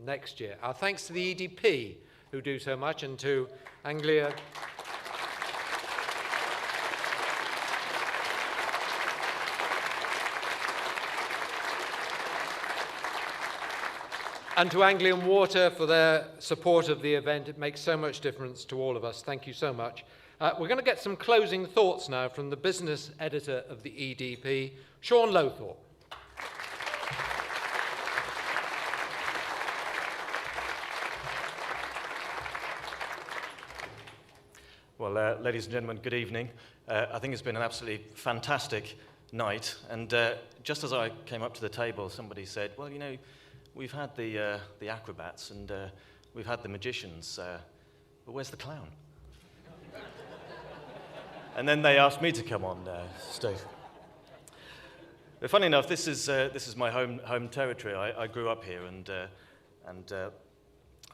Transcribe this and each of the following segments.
next year. Our thanks to the EDP, who do so much, and to Anglia. And to Anglian Water for their support of the event. It makes so much difference to all of us. Thank you so much. We're going to get some closing thoughts now from the business editor of the EDP, Sean Lowthorpe. Well, ladies and gentlemen, good evening. I think it's been an absolutely fantastic night. And just as I came up to the table, somebody said, well, you know, we've had the acrobats and we've had the magicians, but where's the clown? And then they asked me to come on stage. But funny enough, this is my home territory. I grew up here, and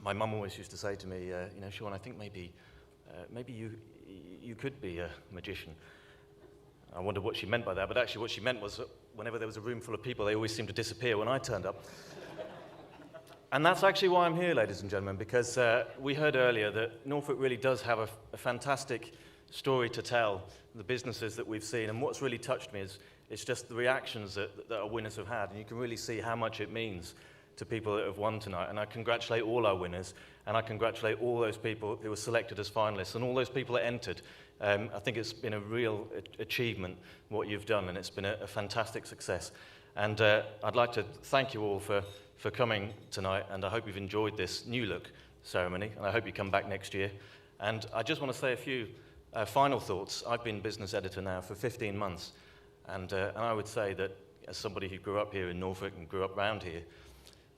my mum always used to say to me, you know, Sean, I think maybe you could be a magician. I wondered what she meant by that, but actually what she meant was that whenever there was a room full of people, they always seemed to disappear when I turned up. And that's actually why I'm here, ladies and gentlemen, because we heard earlier that Norfolk really does have a fantastic story to tell, the businesses that we've seen. And what's really touched me is it's just the reactions that our winners have had. And you can really see how much it means to people that have won tonight. And I congratulate all our winners, and I congratulate all those people who were selected as finalists and all those people that entered. I think it's been a real achievement, what you've done, and it's been a fantastic success. And I'd like to thank you all for coming tonight, and I hope you've enjoyed this new look ceremony, and I hope you come back next year. And I just want to say a few final thoughts. I've been business editor now for 15 months, and I would say that as somebody who grew up here in Norfolk and grew up around here,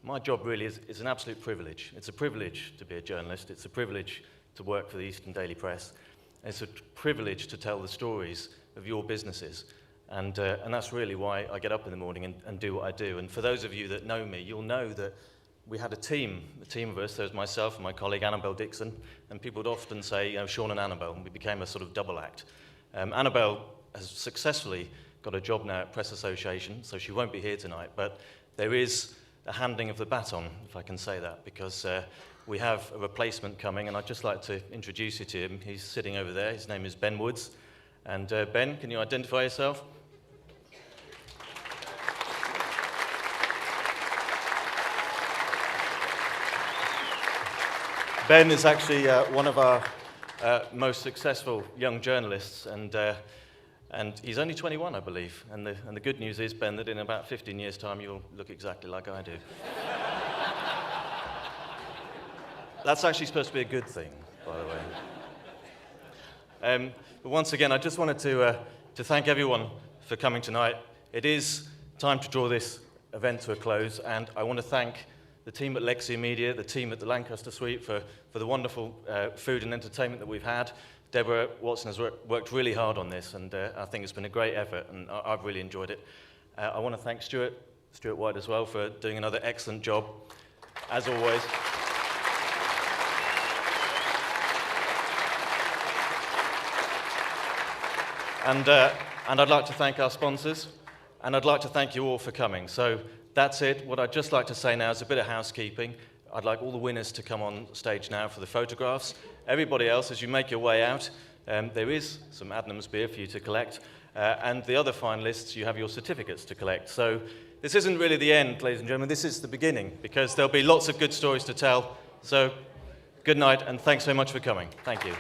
my job really is an absolute privilege. It's a privilege to be a journalist. It's a privilege to work for the Eastern Daily Press. It's a privilege to tell the stories of your businesses. And that's really why I get up in the morning and do what I do. And for those of you that know me, you'll know that we had a team of us. There was myself and my colleague Annabelle Dixon, and people would often say, you know, Sean and Annabelle, and we became a sort of double act. Annabelle has successfully got a job now at Press Association, so she won't be here tonight, but there is a handing of the baton, if I can say that, because we have a replacement coming, and I'd just like to introduce you to him. He's sitting over there. His name is Ben Woods. And Ben, can you identify yourself? Ben is actually one of our most successful young journalists, and he's only 21, I believe. And the good news is, Ben, that in about 15 years' time, you'll look exactly like I do. That's actually supposed to be a good thing, by the way. But once again, I just wanted to thank everyone for coming tonight. It is time to draw this event to a close, and I want to thank the team at Lexia Media, the team at the Lancaster Suite for the wonderful food and entertainment that we've had. Deborah Watson has worked really hard on this, and I think it's been a great effort, and I've really enjoyed it. I want to thank Stuart White as well for doing another excellent job, as always. And I'd like to thank our sponsors, and I'd like to thank you all for coming. So that's it. What I'd just like to say now is a bit of housekeeping. I'd like all the winners to come on stage now for the photographs. Everybody else, as you make your way out, there is some Adnams beer for you to collect. And the other finalists, you have your certificates to collect. So this isn't really the end, ladies and gentlemen. This is the beginning, because there'll be lots of good stories to tell. So good night, and thanks so much for coming. Thank you.